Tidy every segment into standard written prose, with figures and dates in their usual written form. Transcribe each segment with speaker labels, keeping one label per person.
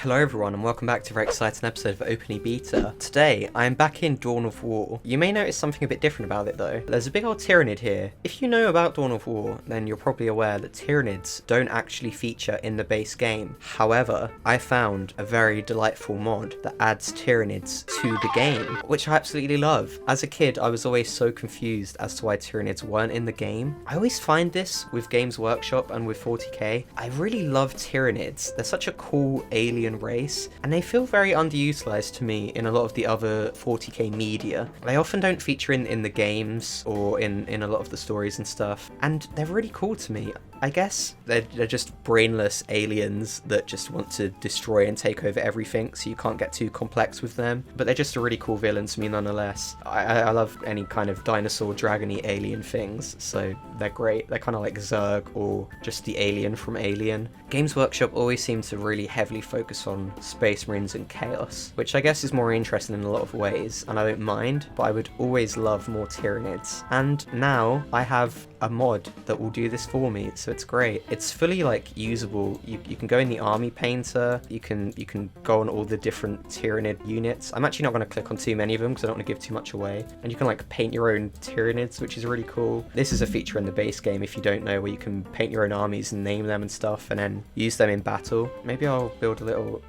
Speaker 1: Hello everyone and welcome back to a very exciting episode of Open Beta. Today I am back in Dawn of War. You may notice something a bit different about it though. There's a big old Tyranid here. If you know about Dawn of War, then you're probably aware that Tyranids don't actually feature in the base game. However, I found a very delightful mod that adds Tyranids to the game, which I absolutely love. As a kid, I was always so confused as to why Tyranids weren't in the game. I always find this with Games Workshop and with 40k. I really love Tyranids. They're such a cool alien race, and they feel very underutilized to me in a lot of the other 40k media. They often don't feature in the games or in a lot of the stories and stuff, and they're really cool to me. I guess they're just brainless aliens that just want to destroy and take over everything, so you can't get too complex with them. But they're just a really cool villain to me nonetheless. I love any kind of dinosaur, dragony alien things, so they're great. They're kind of like Zerg or just the alien from Alien. Games Workshop always seem to really heavily focus on Space Marines and Chaos, which I guess is more interesting in a lot of ways, and I don't mind, but I would always love more Tyranids. And now I have a mod that will do this for me, so it's great. It's fully like usable. You can go in the army painter, you can go on all the different Tyranid units. I'm actually not going to click on too many of them because I don't want to give too much away, and you can like paint your own Tyranids, which is really cool. This is a feature in the base game, if you don't know, where you can paint your own armies and name them and stuff and then use them in battle. Maybe I'll build a little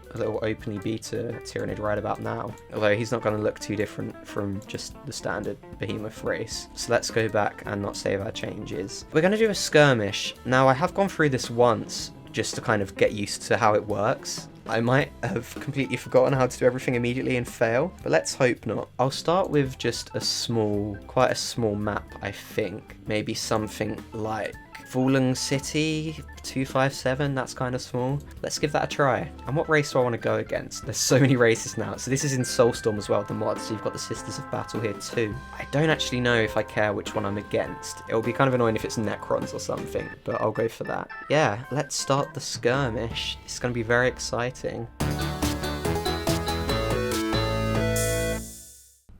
Speaker 1: openly beta Tyranid right about now, although he's not going to look too different from just the standard behemoth race. So let's go back and not save our changes. We're going to do a skirmish. Now I have gone through this once just to kind of get used to how it works. I might have completely forgotten how to do everything immediately and fail, but let's hope not. I'll start with just quite a small map, I think. Maybe something like Falling City 257, that's kind of small. Let's give that a try. And what race do I want to go against? There's so many races now. So this is in Soulstorm as well, the mod, so you've got the Sisters of Battle here too. I don't actually know if I care which one I'm against. It'll be kind of annoying if it's Necrons or something, but I'll go for that. Yeah, let's start the skirmish. It's going to be very exciting.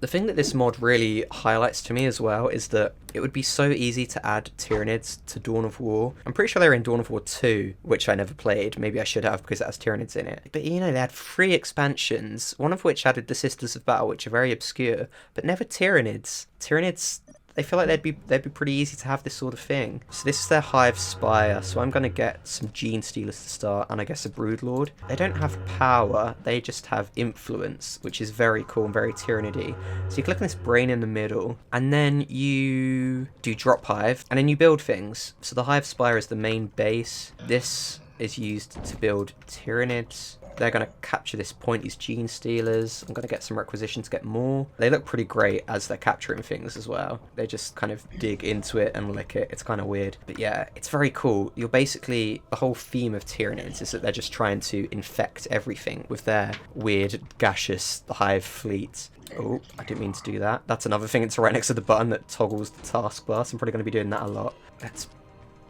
Speaker 1: The thing that this mod really highlights to me as well is that it would be so easy to add Tyranids to Dawn of War. I'm pretty sure they were in Dawn of War 2, which I never played. Maybe I should have because it has Tyranids in it. But you know, they had 3 expansions, one of which added the Sisters of Battle, which are very obscure, but never Tyranids. Tyranids, they feel like they'd be pretty easy to have this sort of thing. So this is their Hive Spire, so I'm going to get some Gene Stealers to start, and I guess a Broodlord. They don't have power, they just have influence, which is very cool and very Tyranidy. So you click on this brain in the middle, and then you do Drop Hive, and then you build things. So the Hive Spire is the main base. This is used to build Tyranids. They're going to capture this point, these Gene Stealers. I'm going to get some requisition to get more. They look pretty great as they're capturing things as well. They just kind of dig into it and lick it. It's kind of weird. But yeah, it's very cool. You're basically, the whole theme of Tyranids is that they're just trying to infect everything with their weird, gaseous hive fleet. Oh, I didn't mean to do that. That's another thing. It's right next to the button that toggles the taskbar. So I'm probably going to be doing that a lot. Let's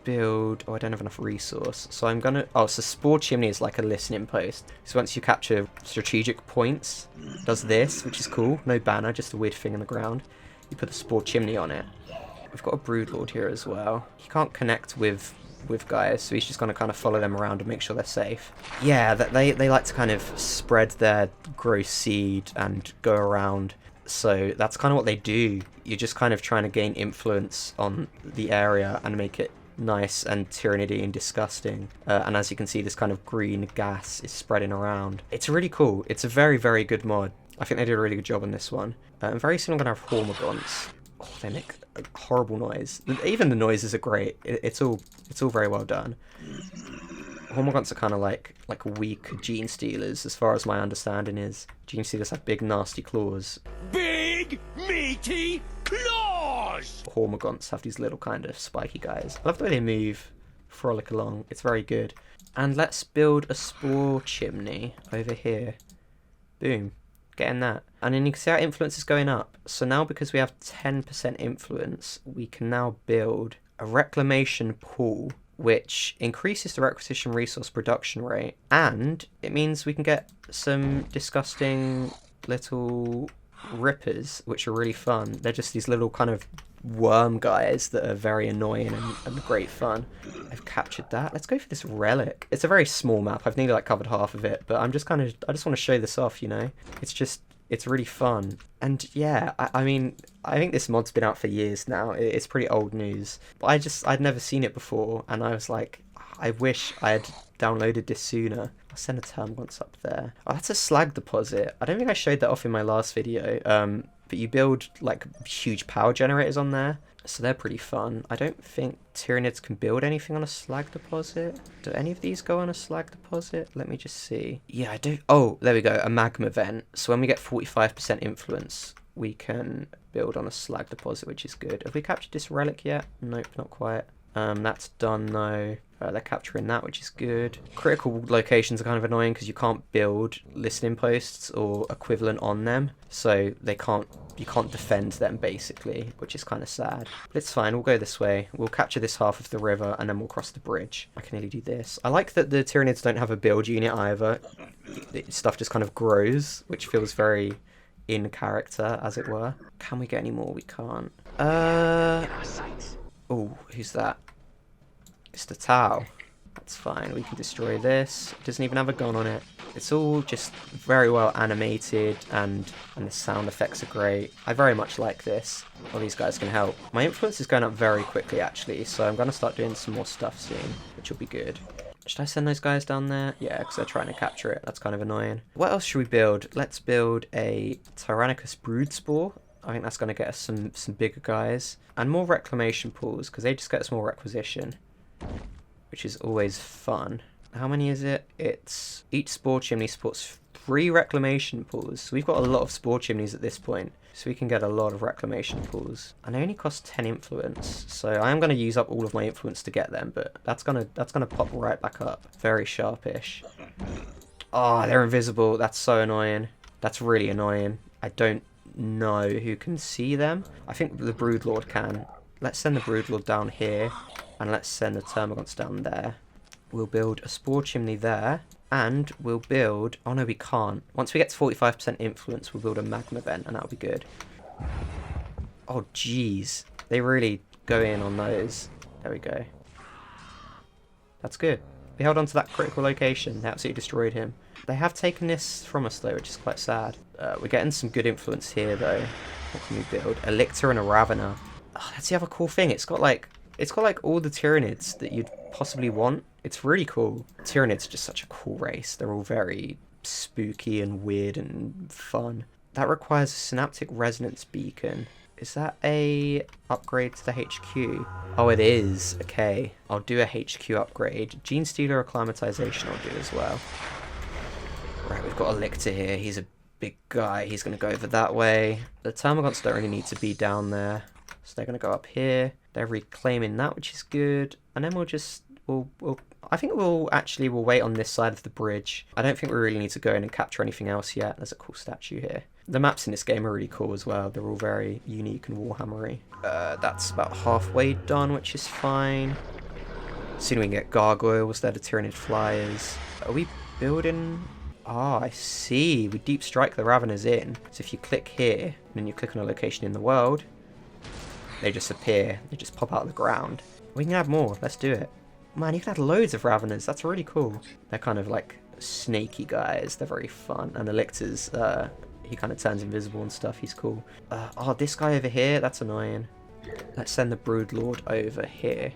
Speaker 1: build. Oh, I don't have enough resource, so I'm gonna. Oh, so Spore Chimney is like a listening post. So once you capture strategic points, it does this, which is cool. No banner, just a weird thing in the ground. You put the Spore Chimney on it. We've got a Broodlord here as well. He can't connect with guys, so he's just gonna kind of follow them around and make sure they're safe. Yeah, that they like to kind of spread their gross seed and go around. So that's kind of what they do. You're just kind of trying to gain influence on the area and make it nice and Tyranidy and disgusting, and as you can see, this kind of green gas is spreading around. It's really cool. It's a very, very good mod. I think they did a really good job on this one. And very soon I'm going to have Hormigons. Oh, they make a horrible noise. Even the noises are great. It's all very well done. Hormigons are kind of like weak Gene Stealers, as far as my understanding is. Gene Stealers have big, nasty claws. Big, meaty claws! Hormigons have these little kind of spiky guys. I love the way they move, frolic along. It's very good. And let's build a Spore Chimney over here. Boom. Getting that. And then you can see our influence is going up. So now, because we have 10% influence, we can now build a Reclamation Pool, which increases the requisition resource production rate, and it means we can get some disgusting little rippers, which are really fun. They're just these little kind of worm guys that are very annoying and great fun. I've captured that. Let's go for this relic. It's a very small map. I've nearly like covered half of it, but I just want to show this off, you know? It's really fun. And yeah, I mean, I think this mod's been out for years now. It's pretty old news. But I'd never seen it before, and I was like, I wish I had downloaded this sooner. I'll send a term once up there. Oh, that's a slag deposit. I don't think I showed that off in my last video. But you build like huge power generators on there, so they're pretty fun. I don't think Tyranids can build anything on a slag deposit. Do any of these go on a slag deposit? Let me just see. Yeah, I do. Oh, there we go, a magma vent. So when we get 45% influence, we can build on a slag deposit, which is good. Have we captured this relic yet? Nope, not quite. That's done though. They're capturing that, which is good. Critical locations are kind of annoying because you can't build listening posts or equivalent on them, so you can't defend them basically, which is kind of sad. But it's fine, we'll go this way. We'll capture this half of the river and then we'll cross the bridge. I can nearly do this. I like that the Tyranids don't have a build unit either. Stuff just kind of grows, which feels very in character, as it were. Can we get any more? We can't. Oh, who's that? It's the Tau. That's fine, we can destroy this. It doesn't even have a gun on it. It's all just very well animated, and the sound effects are great. I very much like this. All these guys can help. My influence is going up very quickly actually, so I'm going to start doing some more stuff soon, which will be good. Should I send those guys down there? Yeah, because they're trying to capture it. That's kind of annoying. What else should we build? Let's build a Tyrannicus brood spore. I think that's going to get us some bigger guys. And more reclamation pools, because they just get us more requisition, which is always fun. How many is it? It's each spore chimney supports 3 reclamation pools. So we've got a lot of spore chimneys at this point, so we can get a lot of reclamation pools. And they only cost 10 influence, so I am going to use up all of my influence to get them, but that's gonna pop right back up. Very sharpish. Oh, they're invisible. That's so annoying. That's really annoying. I don't know who can see them. I think the Broodlord can. Let's send the Broodlord down here, and let's send the Termagants down there. We'll build a spore chimney there, and we'll build... Oh no, we can't. Once we get to 45% influence, we'll build a magma vent, and that'll be good. Oh jeez, they really go in on those. There we go. That's good. We held on to that critical location. They absolutely destroyed him. They have taken this from us though, which is quite sad. We're getting some good influence here though. What can we build? A Lictor and a Ravener. Oh, that's the other cool thing. It's got like all the Tyranids that you'd possibly want. It's really cool. Tyranids are just such a cool race. They're all very spooky and weird and fun. That requires a synaptic resonance beacon. Is that a upgrade to the HQ? Oh, it is. Okay, I'll do a HQ upgrade. Gene Stealer acclimatization I'll do as well. Right, we've got a Lictor here. He's a big guy. He's going to go over that way. The Termagants don't really need to be down there, so they're going to go up here. They're reclaiming that, which is good. And then I think we'll wait on this side of the bridge. I don't think we really need to go in and capture anything else yet. There's a cool statue here. The maps in this game are really cool as well. They're all very unique and Warhammery. That's about halfway done, which is fine. Soon we can get gargoyles. They're the Tyranid flyers. Are we building... Ah, I see. We deep strike the Raveners in. So if you click here, and then you click on a location in the world, they just appear. They just pop out of the ground. We can add more. Let's do it. Man, you can add loads of Raveners. That's really cool. They're kind of like snaky guys. They're very fun. And the Lictor's, he kind of turns invisible and stuff. He's cool. Oh, this guy over here, that's annoying. Let's send the Broodlord over here.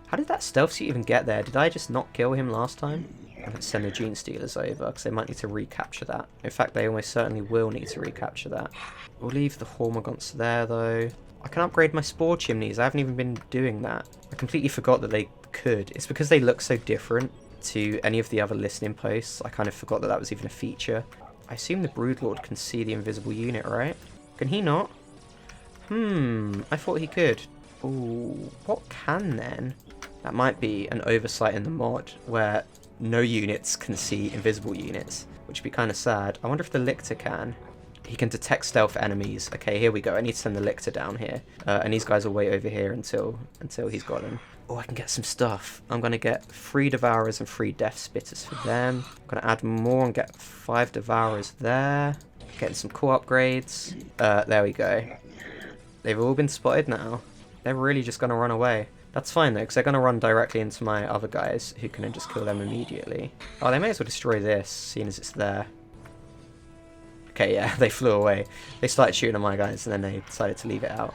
Speaker 1: How did that stealth suit even get there? Did I just not kill him last time? And let's send the Gene Stealers over, because they might need to recapture that. In fact, they almost certainly will need to recapture that. We'll leave the Hormagaunts there, though. I can upgrade my spore chimneys. I haven't even been doing that. I completely forgot that they could. It's because they look so different to any of the other listening posts. I kind of forgot that that was even a feature. I assume the Broodlord can see the invisible unit, right? Can he not? I thought he could. Ooh, what can then? That might be an oversight in the mod where no units can see invisible units, which would be kind of sad. I wonder if the Lictor can. He can detect stealth enemies. Okay, here we go. I need to send the Lictor down here. And these guys will wait over here until he's got him. Oh, I can get some stuff. I'm going to get 3 Devourers and 3 Death Spitters for them. I'm going to add more and get 5 Devourers there. Getting some cool upgrades. There we go. They've all been spotted now. They're really just going to run away. That's fine though, because they're going to run directly into my other guys, who can then just kill them immediately. Oh, they may as well destroy this, seeing as it's there. Okay, yeah, they flew away. They started shooting at my guys, and then they decided to leave it out.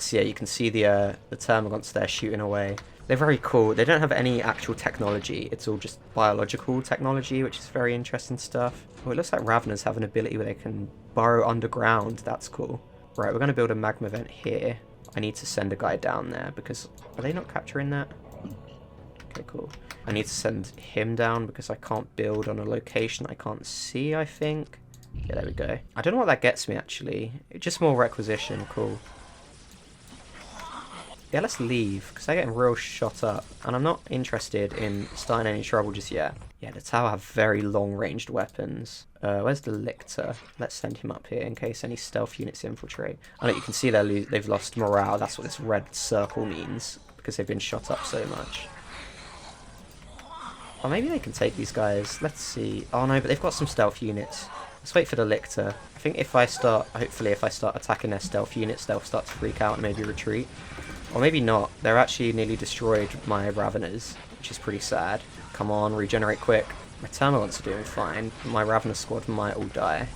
Speaker 1: So yeah, you can see the Termagants there shooting away. They're very cool. They don't have any actual technology. It's all just biological technology, which is very interesting stuff. Oh, it looks like Raveners have an ability where they can burrow underground. That's cool. Right, we're going to build a magma vent here. I need to send a guy down there because... Are they not capturing that? Okay, cool. I need to send him down because I can't build on a location I can't see, I think. Yeah, there we go. I don't know what that gets me, actually. Just more requisition. Cool. Yeah, let's leave, because they're getting real shot up, and I'm not interested in starting any trouble just yet. Yeah, the tower have very long-ranged weapons. Where's the Lictor? Let's send him up here in case any stealth units infiltrate. I know you can see they've lost morale. That's what this red circle means, because they've been shot up so much. Or maybe they can take these guys. Let's see. Oh no, but they've got some stealth units. Let's wait for the Lictor. I think hopefully if I start attacking their stealth units, they'll start to freak out and maybe retreat. Or maybe not. They're actually nearly destroyed my Raveners, which is pretty sad. Come on, regenerate quick. My Termagants are doing fine. My Ravener squad might all die.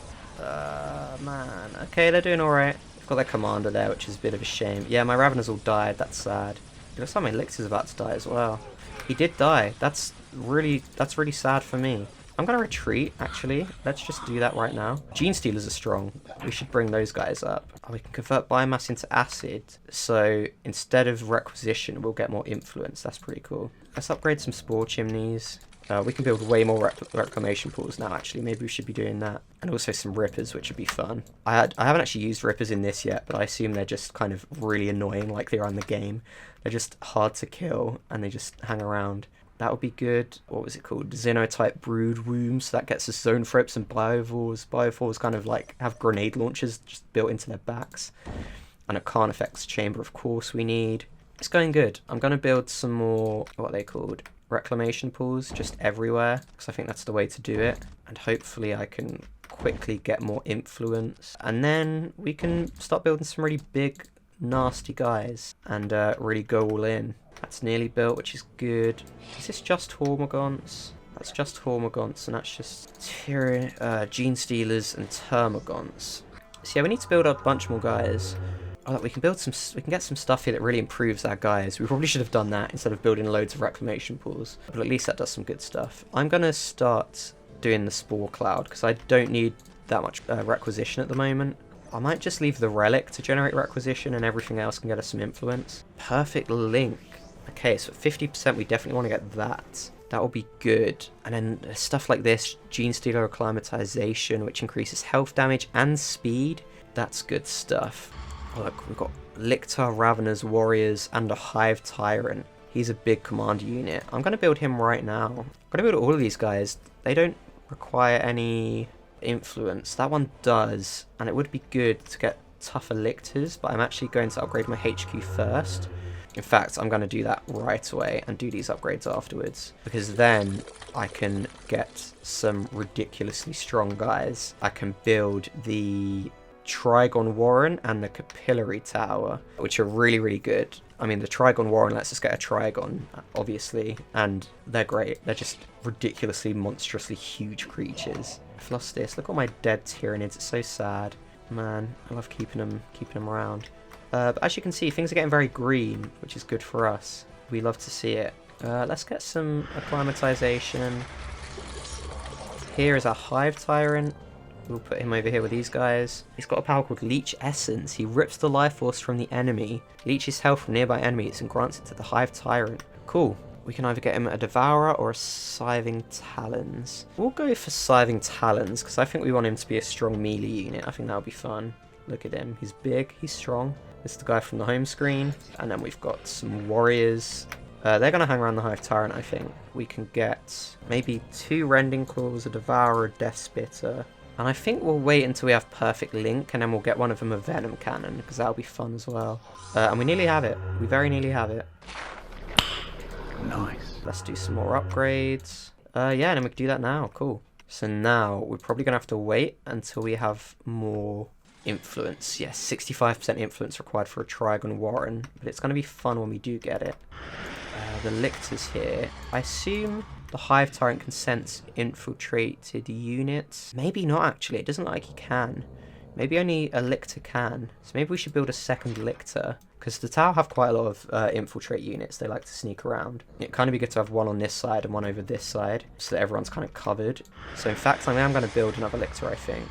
Speaker 1: Man. Okay, they're doing alright. They've got their commander there, which is a bit of a shame. Yeah, my Raveners all died. That's sad. It looks like my Lictor's about to die as well. He did die. That's really sad for me. I'm going to retreat, actually. Let's just do that right now. Gene Stealers are strong. We should bring those guys up. Oh, we can convert biomass into acid. So instead of requisition, we'll get more influence. That's pretty cool. Let's upgrade some spore chimneys. We can build way more reclamation pools now, actually. Maybe we should be doing that. And also some rippers, which would be fun. I haven't actually used rippers in this yet, but I assume they're just kind of really annoying like they are in the game. They're just hard to kill, and they just hang around. That would be good. What was it called? Xenotype Brood Wombs. That gets us Zone Thrips and Biovores. Biovores kind of like have grenade launchers just built into their backs. And a Carnifex Chamber, of course, we need. It's going good. I'm going to build some more, what are they called? Reclamation pools just everywhere, because I think that's the way to do it. And hopefully I can quickly get more influence. And then we can start building some really big, nasty guys and really go all in. That's nearly built, which is good. Is this just Hormagaunts? That's just Hormagaunts, and that's just Gene Stealers and Termagants. So yeah, we need to build up a bunch more guys. Oh, look, we can get some stuff here that really improves our guys. We probably should have done that instead of building loads of reclamation pools. But at least that does some good stuff. I'm gonna start doing the Spore Cloud because I don't need that much requisition at the moment. I might just leave the Relic to generate requisition and everything else can get us some influence. Perfect Link. Okay, so at 50% we definitely want to get that. That will be good. And then stuff like this, Gene Stealer Acclimatization, which increases health damage and speed. That's good stuff. Oh, look, we've got Lictor, Raveners, Warriors, and a Hive Tyrant. He's a big commander unit. I'm going to build him right now. I'm going to build all of these guys. They don't require any influence. That one does, and it would be good to get tougher Lictors, but I'm actually going to upgrade my HQ first. In fact, I'm going to do that right away and do these upgrades afterwards, because then I can get some ridiculously strong guys. I can build the Trigon Warren and the Capillary Tower, which are really, really good. I mean, the Trigon Warren lets us get a Trigon, obviously, and they're great. They're just ridiculously, monstrously huge creatures. I've lost this. Look at all my dead Tyranids. It's so sad. Man, I love keeping them around. But as you can see, things are getting very green, which is good for us. We love to see it. Let's get some acclimatization. Here is our Hive Tyrant. We'll put him over here with these guys. He's got a power called Leech Essence. He rips the life force from the enemy, leeches health from nearby enemies, and grants it to the Hive Tyrant. Cool. We can either get him a Devourer or a Scything Talons. We'll go for Scything Talons, because I think we want him to be a strong melee unit. I think that'll be fun. Look at him. He's big. He's strong. This is the guy from the home screen. And then we've got some Warriors. They're going to hang around the Hive Tyrant, I think. We can get maybe 2 Rending Claws, a Devourer, a Death Spitter. And I think we'll wait until we have perfect link, and then we'll get one of them a venom cannon, because that'll be fun as well. And we nearly have it. We very nearly have it.
Speaker 2: Nice.
Speaker 1: Let's do some more upgrades. Yeah, and then we can do that now. Cool. So now we're probably going to have to wait until we have more influence. Yes, 65% influence required for a Trigon Warren, but it's going to be fun when we do get it. The lictors here. I assume the Hive Tyrant can sense infiltrated units. Maybe not, actually. It doesn't look like he can. Maybe only a lictor can. So maybe we should build a second lictor, because the Tau have quite a lot of infiltrate units. They like to sneak around. It'd kind of be good to have one on this side and one over this side, so that everyone's kind of covered. So in fact, I am going to build another lictor, I think.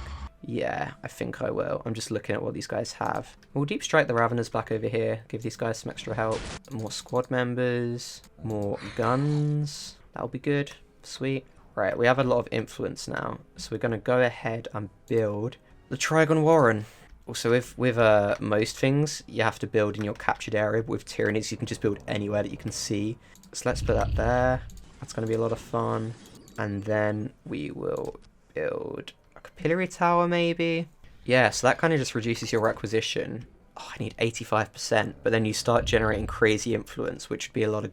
Speaker 1: Yeah, I think I will. I'm just looking at what these guys have. We'll deep strike the Raveners back over here. Give these guys some extra help. More squad members. More guns. That'll be good. Sweet. Right, we have a lot of influence now. So we're going to go ahead and build the Trigon Warren. Also, with most things, you have to build in your captured area. But with Tyranids, you can just build anywhere that you can see. So let's put that there. That's going to be a lot of fun. And then we will build a capillary tower, maybe. Yeah, so that kind of just reduces your requisition. Oh, I need 85%, but then you start generating crazy influence, which would be a lot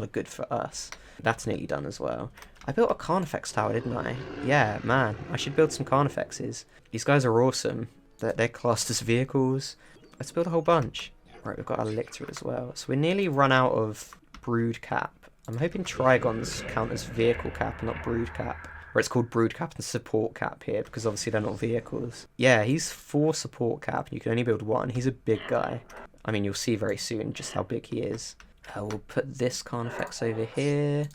Speaker 1: of good for us. That's nearly done as well. I built a Carnifex tower, didn't I? Yeah, man, I should build some Carnifexes. These guys are awesome. They're classed as vehicles. Let's build a whole bunch. Right, we've got our Lictor as well. So we're nearly run out of Brood Cap. I'm hoping Trigons count as vehicle cap and not Brood Cap. Or it's called Brood Cap and Support Cap here, because obviously they're not vehicles. Yeah, he's 4 Support Cap, and you can only build 1. He's a big guy. I mean, you'll see very soon just how big he is. We'll put this Carnifex over here.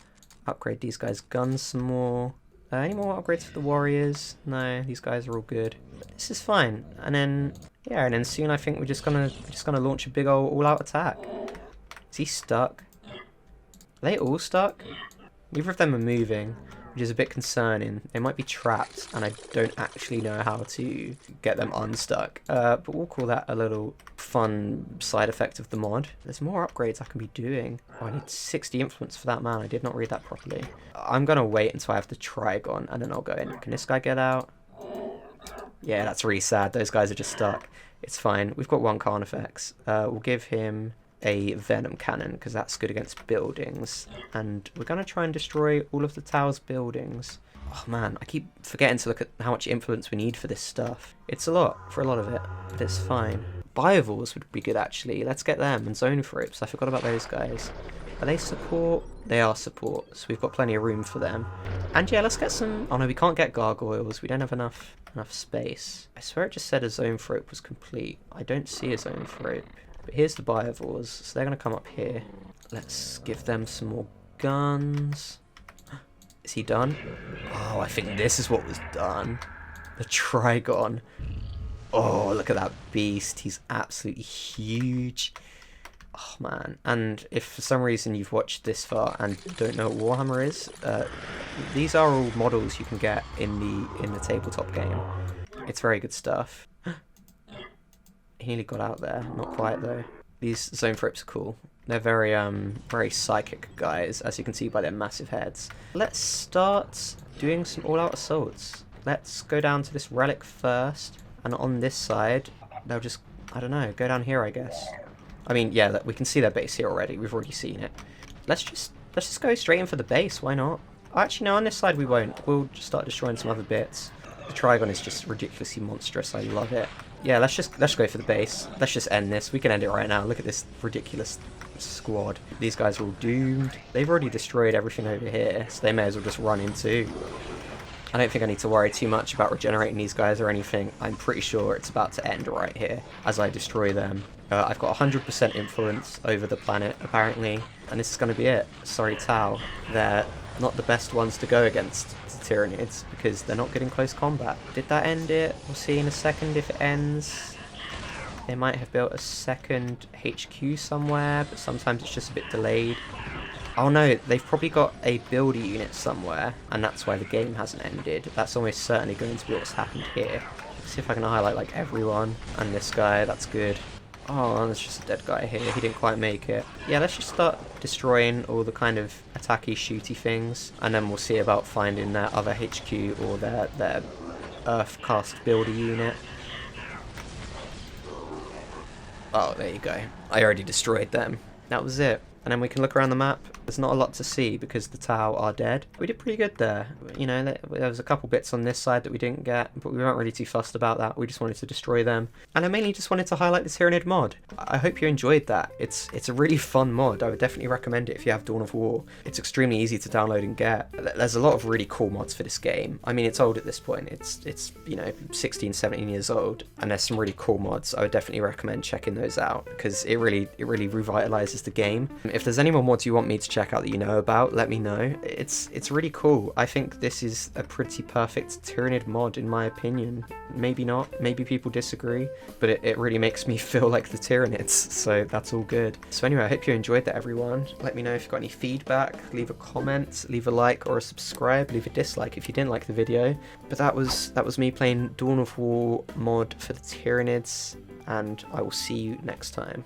Speaker 1: Upgrade these guys' guns some more. Any more upgrades for the warriors? No, these guys are all good. But this is fine. And then, yeah, and then soon I think we're just gonna launch a big old all-out attack. Is he stuck? Are they all stuck? Neither of them are moving, which is a bit concerning. They might be trapped, and I don't actually know how to get them unstuck. But we'll call that a little fun side effect of the mod. There's more upgrades I can be doing. Oh, I need 60 influence for that, man. I did not read that properly. I'm going to wait until I have the Trigon, and then I'll go in. Can this guy get out? Yeah, that's really sad. Those guys are just stuck. It's fine. We've got 1 Carnifex. We'll give him a Venom Cannon, because that's good against buildings. And we're going to try and destroy all of the tower's buildings. Oh man, I keep forgetting to look at how much influence we need for this stuff. It's a lot, for a lot of it, but it's fine. Biovores would be good, actually. Let's get them, and Zoanthropes. I forgot about those guys. Are they support? They are support, so we've got plenty of room for them. And yeah, let's get some... Oh no, we can't get gargoyles. We don't have enough space. I swear it just said a Zoanthrope was complete. I don't see a Zoanthrope. But here's the Biovores, so they're going to come up here. Let's give them some more guns. Is he done? Oh, I think this is what was done. The Trigon. Oh, look at that beast. He's absolutely huge. Oh, man. And if for some reason you've watched this far and don't know what Warhammer is, these are all models you can get in the tabletop game. It's very good stuff. He nearly got out there. Not quite, though. These Zoanthropes are cool. They're very psychic guys, as you can see by their massive heads. Let's start doing some all-out assaults. Let's go down to this relic first, and on this side, they'll just, I don't know, go down here, I guess. I mean, yeah, we can see their base here already. We've already seen it. Let's just go straight in for the base. Why not? Actually, no, on this side we won't. We'll just start destroying some other bits. The Trigon is just ridiculously monstrous. I love it. Yeah, let's go for the base. Let's just end this. We can end it right now. Look at this ridiculous squad. These guys are all doomed. They've already destroyed everything over here, so they may as well just run into. I don't think I need to worry too much about regenerating these guys or anything. I'm pretty sure it's about to end right here as I destroy them. I've got 100% influence over the planet, apparently, and this is going to be it. Sorry, Tau. They're not the best ones to go against the Tyranids because they're not getting close combat. Did that end it? We'll see in a second if it ends. They might have built a second HQ somewhere, but sometimes it's just a bit delayed. Oh no, they've probably got a builder unit somewhere, and that's why the game hasn't ended. That's almost certainly going to be what's happened here. Let's see if I can highlight like everyone, and this guy, that's good. Oh, there's just a dead guy here, he didn't quite make it. Yeah, let's just start destroying all the kind of attacky, shooty things, and then we'll see about finding their other HQ or their Earthcast builder unit. Oh, there you go. I already destroyed them. That was it. And then we can look around the map. There's not a lot to see because the Tau are dead. We did pretty good there. You know, there was a couple bits on this side that we didn't get, but we weren't really too fussed about that. We just wanted to destroy them. And I mainly just wanted to highlight the Tyranid mod. I hope you enjoyed that. It's a really fun mod. I would definitely recommend it if you have Dawn of War. It's extremely easy to download and get. There's a lot of really cool mods for this game. I mean, it's old at this point. It's you know, 16, 17 years old. And there's some really cool mods. I would definitely recommend checking those out because it really revitalizes the game. If there's any more mods you want me to check out that you know about, let me know. It's really cool. I think this is a pretty perfect Tyranid mod in my opinion. Maybe not, maybe people disagree, but it really makes me feel like the Tyranids, so that's all good. So anyway, I hope you enjoyed that, everyone. Let me know if you've got any feedback, leave a comment, leave a like or a subscribe, leave a dislike if you didn't like the video. But that was me playing Dawn of War mod for the Tyranids, and I will see you next time.